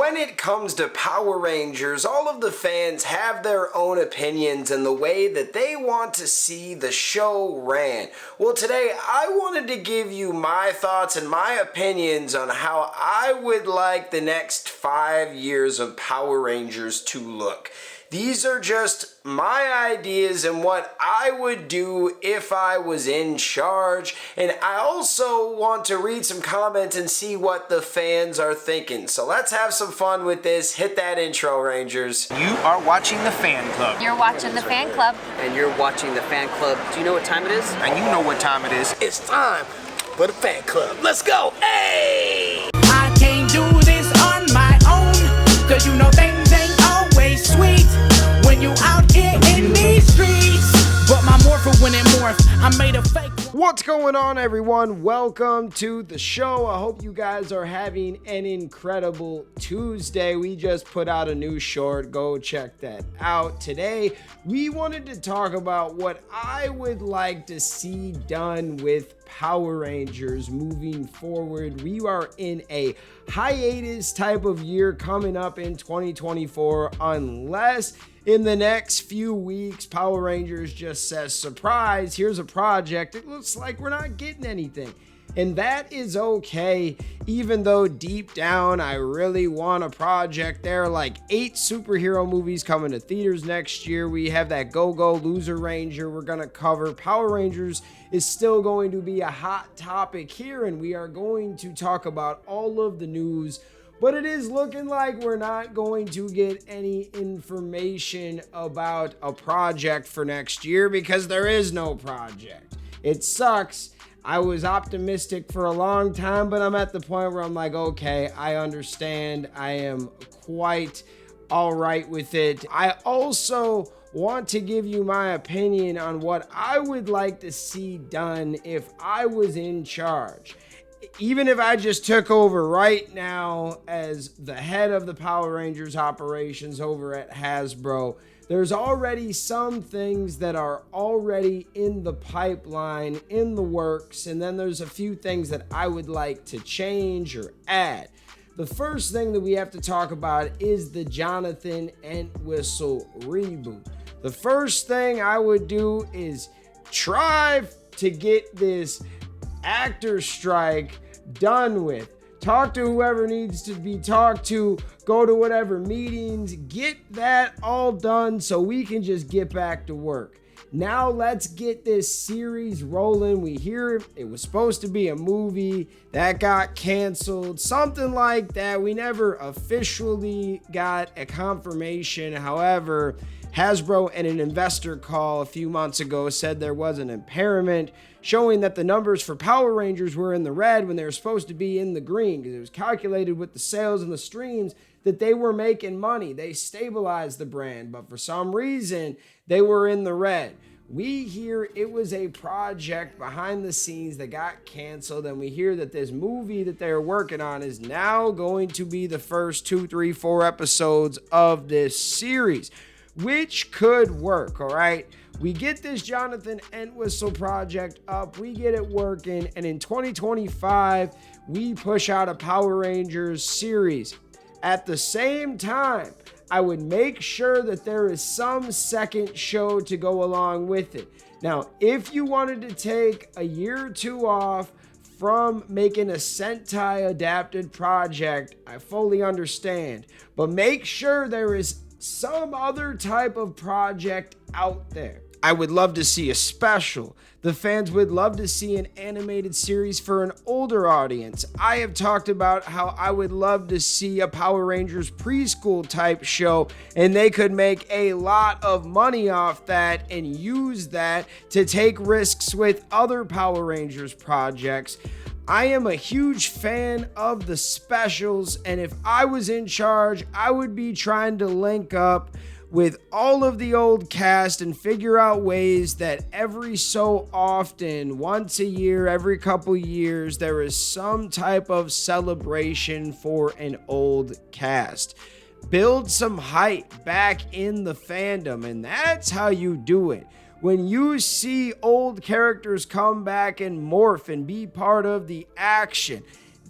when it comes to Power Rangers, all of the fans have their own opinions and the way that they want to see the show ran. Well, today I wanted to give you my thoughts and my opinions on how I would like the next 5 years of Power Rangers to look. These are just my ideas and what I would do if I was in charge. And I also want to read some comments and see what the fans are thinking. So let's have some fun with this. Hit that intro, Rangers. You are watching the Fan Club. You're watching the Fan Club. And you're watching the Fan Club. Do you know what time it is? And you know what time it is. It's time for the Fan Club. Let's go. Hey! I can't do this on my own, cause you know things ain't always sweet when you out here in these streets. But my morpher when it morphed, I made a fake. What's going on, everyone? Welcome to the show. I hope you guys are having an incredible Tuesday. We just put out a new short. Go check that out. Today, we wanted to talk about what I would like to see done with Power Rangers moving forward. We are in a hiatus type of year coming up in 2024 unless in the next few weeks Power Rangers just says, surprise, here's a project. It looks like we're not getting anything. And that is okay, even though deep down I really want a project. There are like 8 superhero movies coming to theaters next year. We have that Go-Go Loser Ranger we're going to cover. Power Rangers is still going to be a hot topic here, and we are going to talk about all of the news. But it is looking like we're not going to get any information about a project for next year because there is no project. It sucks. I was optimistic for a long time, but I'm at the point where I'm like, okay, I understand. I am quite all right with it. I also want to give you my opinion on what I would like to see done if I was in charge. Even if I just took over right now as the head of the Power Rangers operations over at Hasbro, there's already some things that are already in the pipeline, in the works, and then there's a few things that I would like to change or add. The first thing that we have to talk about is the Jonathan Entwistle reboot. The first thing I would do is try to get this actor strike done with. Talk to whoever needs to be talked to, go to whatever meetings, get that all done so we can just get back to work. Now let's get this series rolling. We hear it was supposed to be a movie that got canceled, something like that. We never officially got a confirmation. However, Hasbro in an investor call a few months ago said there was an impairment showing that the numbers for Power Rangers were in the red when they were supposed to be in the green because it was calculated with the sales and the streams that they were making money. They stabilized the brand, but for some reason they were in the red. We hear it was a project behind the scenes that got canceled, and we hear that this movie that they're working on is now going to be the first 2, 3, 4 episodes of this series, which could work, all right? We get this Jonathan Entwistle project up, we get it working, and in 2025, we push out a Power Rangers series. At the same time, I would make sure that there is some second show to go along with it. Now, if you wanted to take a year or 2 off from making a Sentai adapted project, I fully understand. But make sure there is some other type of project out there. I would love to see a special. The fans would love to see an animated series for an older audience. I have talked about how I would love to see a Power Rangers preschool type show, and they could make a lot of money off that and use that to take risks with other Power Rangers projects. I am a huge fan of the specials, and if I was in charge, I would be trying to link up with all of the old cast and figure out ways that every so often, once a year, every couple years, there is some type of celebration for an old cast. Build some hype back in the fandom, and that's how you do it. When you see old characters come back and morph and be part of the action,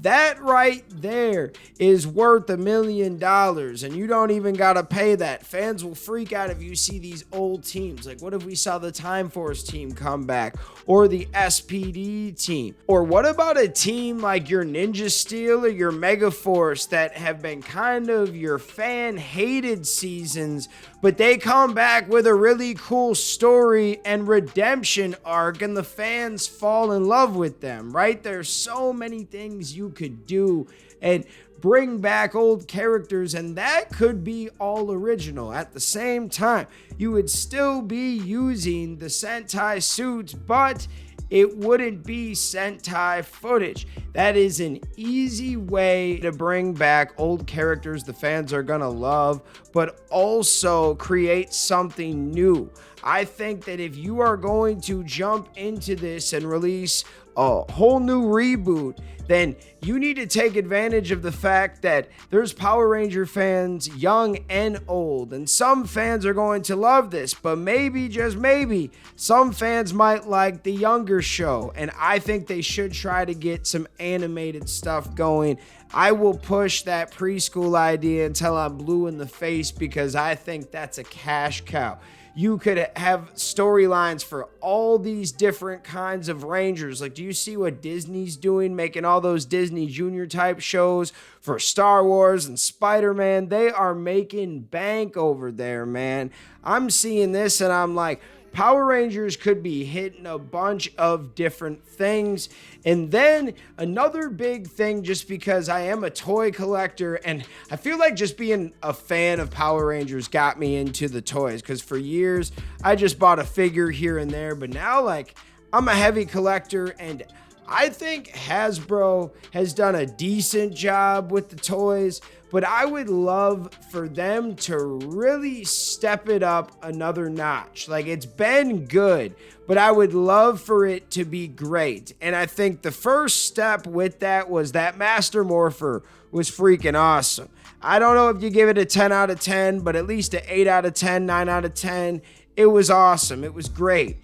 That right there is worth $1 million, and you don't even gotta pay that. Fans will freak out if you see these old teams. Like, what if we saw the Time Force team come back, or the SPD team? Or what about a team like your Ninja Steel or your Megaforce that have been kind of your fan-hated seasons, but they come back with a really cool story and redemption arc, and the fans fall in love with them, right? There's so many things you could do and bring back old characters, and that could be all original. At the same time, you would still be using the Sentai suits, but it wouldn't be Sentai footage. That is an easy way to bring back old characters the fans are gonna love, but also create something new. I think that if you are going to jump into this and release a whole new reboot, then you need to take advantage of the fact that there's Power Ranger fans, young and old, and some fans are going to love this, but maybe, just maybe, some fans might like the younger show, and I think they should try to get some animated stuff going. I will push that preschool idea until I'm blue in the face, because I think that's a cash cow. You could have storylines for all these different kinds of Rangers. Like, do you see what Disney's doing, making all those Disney Junior type shows for Star Wars and Spider-Man? They are making bank over there, man. I'm seeing this and I'm like, Power Rangers could be hitting a bunch of different things. And then another big thing, just because I am a toy collector, and I feel like just being a fan of Power Rangers got me into the toys, because for years I just bought a figure here and there, but now like I'm a heavy collector, and I think Hasbro has done a decent job with the toys, but I would love for them to really step it up another notch. Like, it's been good, but I would love for it to be great. And I think the first step with that was that Master Morpher was freaking awesome. I don't know if you give it a 10 out of 10, but at least an 8 out of 10, 9 out of 10. It was awesome. It was great.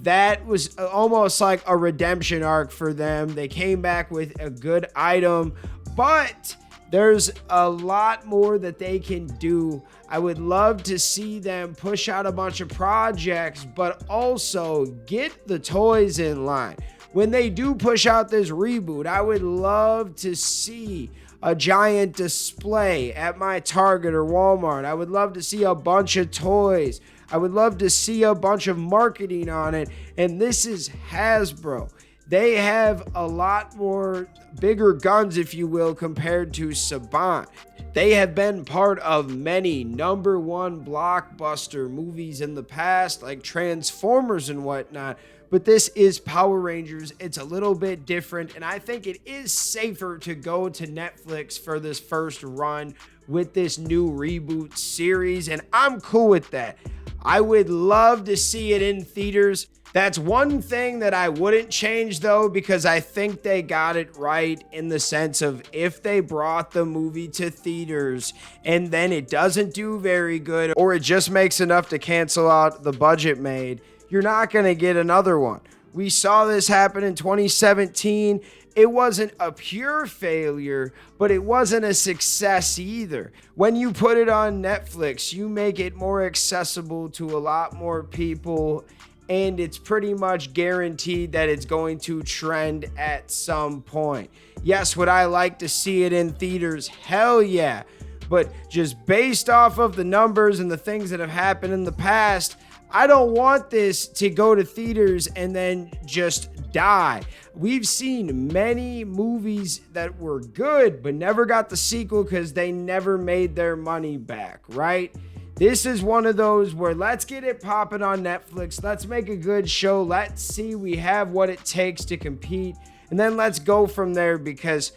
That was almost like a redemption arc for them. They came back with a good item, but there's a lot more that they can do. I would love to see them push out a bunch of projects, but also get the toys in line. When they do push out this reboot, I would love to see a giant display at my Target or Walmart. I would love to see a bunch of toys. I would love to see a bunch of marketing on it. And this is Hasbro. They have a lot more bigger guns, if you will, compared to Saban. They have been part of many #1 blockbuster movies in the past, like Transformers and whatnot. But this is Power Rangers. It's a little bit different, and I think it is safer to go to Netflix for this first run with this new reboot series, and I'm cool with that. I would love to see it in theaters. That's one thing that I wouldn't change, though, because I think they got it right, in the sense of if they brought the movie to theaters and then it doesn't do very good, or it just makes enough to cancel out the budget made, you're not going to get another one. We saw this happen in 2017. It wasn't a pure failure, but it wasn't a success either. When you put it on Netflix, you make it more accessible to a lot more people, and it's pretty much guaranteed that it's going to trend at some point. Yes, would I like to see it in theaters? Hell yeah. But just based off of the numbers and the things that have happened in the past, I don't want this to go to theaters and then just die. We've seen many movies that were good but never got the sequel because they never made their money back, right? This is one of those where let's get it popping on Netflix. Let's make a good show. Let's see we have what it takes to compete. And then let's go from there, because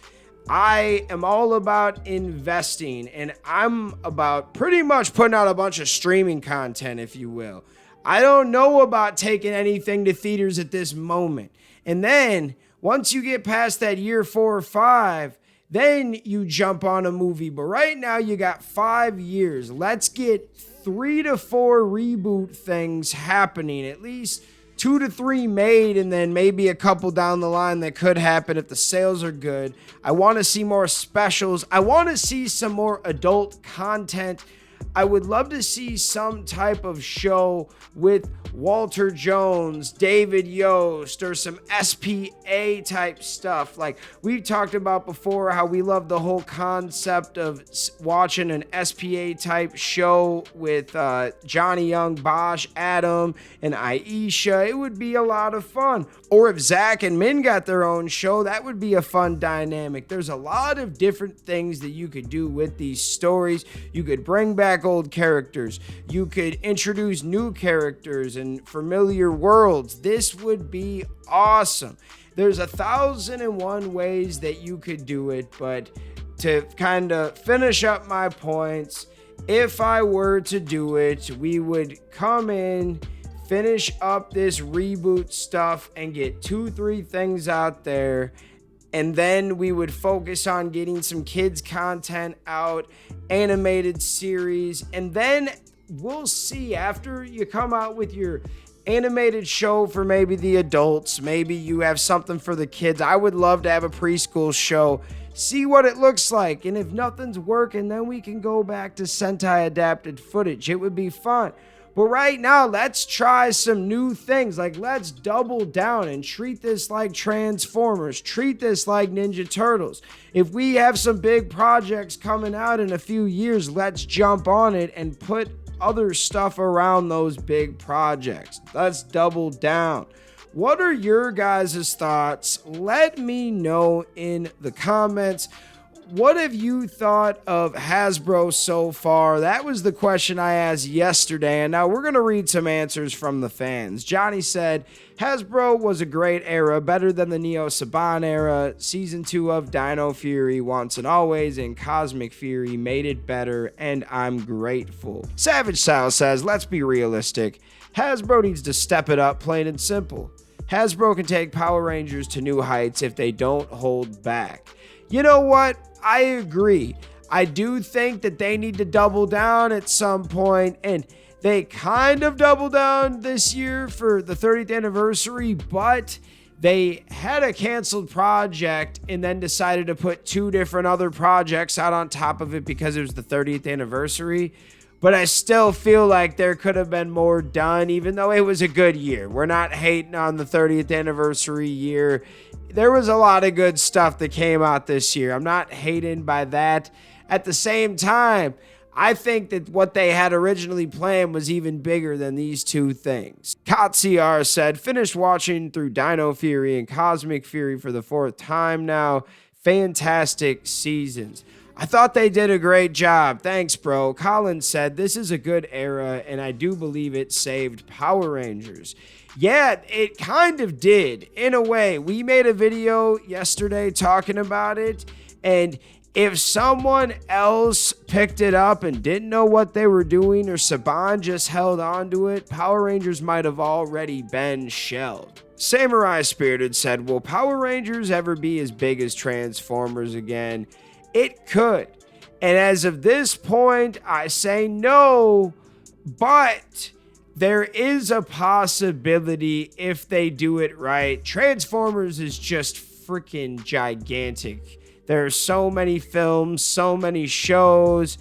I am all about investing, and I'm about pretty much putting out a bunch of streaming content, if you will. I don't know about taking anything to theaters at this moment. And then once you get past that year 4 or 5, then you jump on a movie. But right now you got 5 years. Let's get 3 to 4 reboot things happening, at least 2 to 3 made, and then maybe a couple down the line that could happen if the sales are good. I want to see more specials. I want to see some more adult content. I would love to see some type of show with Walter Jones, David Yost, or some SPA type stuff. Like we've talked about before, how we love the whole concept of watching an SPA type show with Johnny Young, Bosch, Adam, and Aisha. It would be a lot of fun. Or if Zach and Min got their own show, that would be a fun dynamic. There's a lot of different things that you could do with these stories. You could bring back old characters. You could introduce new characters and familiar worlds. This would be awesome. There's 1,001 ways that you could do it, but to kind of finish up my points, if I were to do it, we would come in, finish up this reboot stuff, and get 2-3 things out there. And then we would focus on getting some kids content out, animated series. And then we'll see after you come out with your animated show for maybe the adults. Maybe you have something for the kids. I would love to have a preschool show. See what it looks like. And if nothing's working, then we can go back to Sentai adapted footage. It would be fun. But right now, let's try some new things. Like, let's double down and treat this like Transformers. Treat this like Ninja Turtles. If we have some big projects coming out in a few years, let's jump on it and put other stuff around those big projects. Let's double down. What are your guys' thoughts? Let me know in the comments. What have you thought of Hasbro so far? That was the question I asked yesterday, and now we're going to read some answers from the fans. Johnny said, Hasbro was a great era, better than the Neo Saban era. Season 2 of Dino Fury, Once and Always, and Cosmic Fury made it better, and I'm grateful. Savage Style says, let's be realistic. Hasbro needs to step it up, plain and simple. Hasbro can take Power Rangers to new heights if they don't hold back. You know what? I agree. I do think that they need to double down at some point, and they kind of doubled down this year for the 30th anniversary, but they had a canceled project and then decided to put 2 different other projects out on top of it because it was the 30th anniversary. But I still feel like there could have been more done, even though it was a good year. We're not hating on the 30th anniversary year. There was a lot of good stuff that came out this year. I'm not hating by that. At the same time, I think that what they had originally planned was even bigger than these 2 things. Katsiar said, finished watching through Dino Fury and Cosmic Fury for the 4th time now. Fantastic seasons. I thought they did a great job. Thanks, bro. Colin said, this is a good era, and I do believe it saved Power Rangers. Yeah, it kind of did, in a way. We made a video yesterday talking about it, and if someone else picked it up and didn't know what they were doing, or Saban just held on to it, Power Rangers might have already been shelved. Samurai Spirited said, will Power Rangers ever be as big as Transformers again? It could. And as of this point, I say no, but there is a possibility if they do it right. Transformers is just freaking gigantic. There are so many films, so many shows,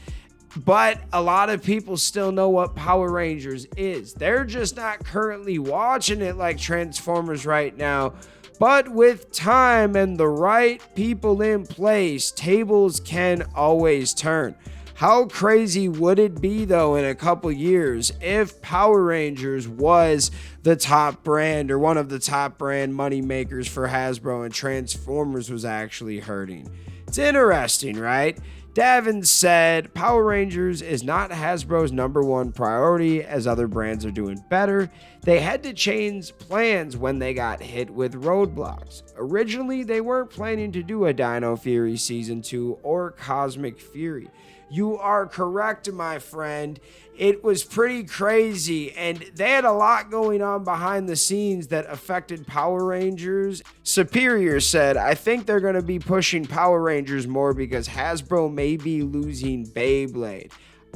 but a lot of people still know what Power Rangers is. They're just not currently watching it like Transformers right now. But with time and the right people in place, tables can always turn. How crazy would it be, though, in a couple years if Power Rangers was the top brand or one of the top brand money makers for Hasbro and Transformers was actually hurting? It's interesting, right? Davin said, Power Rangers is not Hasbro's #1 priority as other brands are doing better. They had to change plans when they got hit with roadblocks. Originally, they weren't planning to do a Dino Fury Season 2 or Cosmic Fury. You are correct, my friend. It was pretty crazy, and they had a lot going on behind the scenes that affected Power Rangers. Superior said, I think they're going to be pushing Power Rangers more because Hasbro may be losing Beyblade.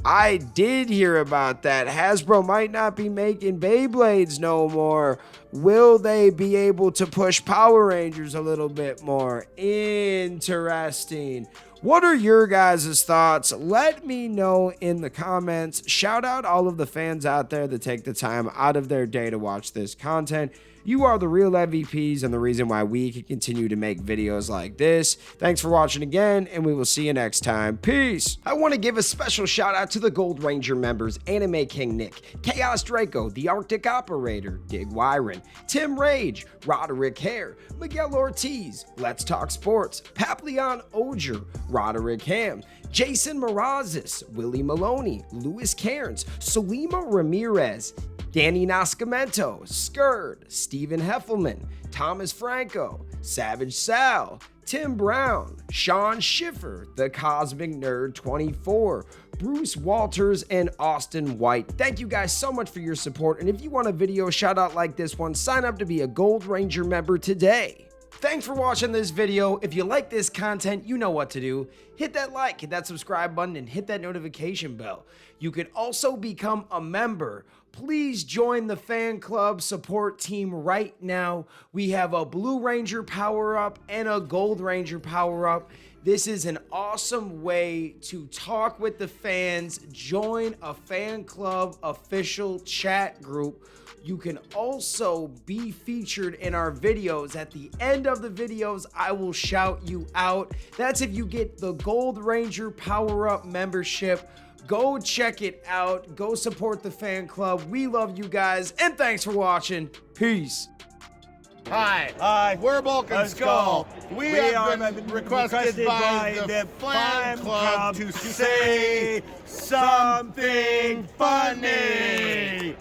I did hear about that. Hasbro might not be making Beyblades no more. Will they be able to push Power Rangers a little bit more? Interesting. What are your guys' thoughts? Let me know in the comments. Shout out all of the fans out there that take the time out of their day to watch this content. You are the real MVPs and the reason why we can continue to make videos like this. Thanks for watching again, and we will see you next time. Peace. I want to give a special shout out to the Gold Ranger members, Anime King Nick, Chaos Draco, the Arctic Operator, Dig Wyron, Tim Rage, Roderick Hare, Miguel Ortiz, Let's Talk Sports, Papillon Oger, Roderick Ham, Jason Morazes, Willie Maloney, Louis Cairns, Solima Ramirez, Danny Nascimento, Skird, Stephen Heffelman, Thomas Franco, Savage Sal, Tim Brown, Sean Schiffer, The Cosmic Nerd 24, Bruce Walters, and Austin White. Thank you guys so much for your support, and if you want a video shout out like this one, sign up to be a Gold Ranger member today. Thanks for watching this video. If you like this content, you know what to do. Hit that like, hit that subscribe button, and hit that notification bell. You can also become a member. Please join the fan club support team right now. We have a Blue Ranger power-up and a Gold Ranger power-up. This is an awesome way to talk with the fans. Join a fan club official chat group. You can also be featured in our videos. At the end of the videos, I will shout you out. That's if you get the Gold Ranger Power-Up membership. Go check it out. Go support the fan club. We love you guys, and thanks for watching. Peace. Hi, we're Bulk and Skull. We have been requested by the fan club to say something funny.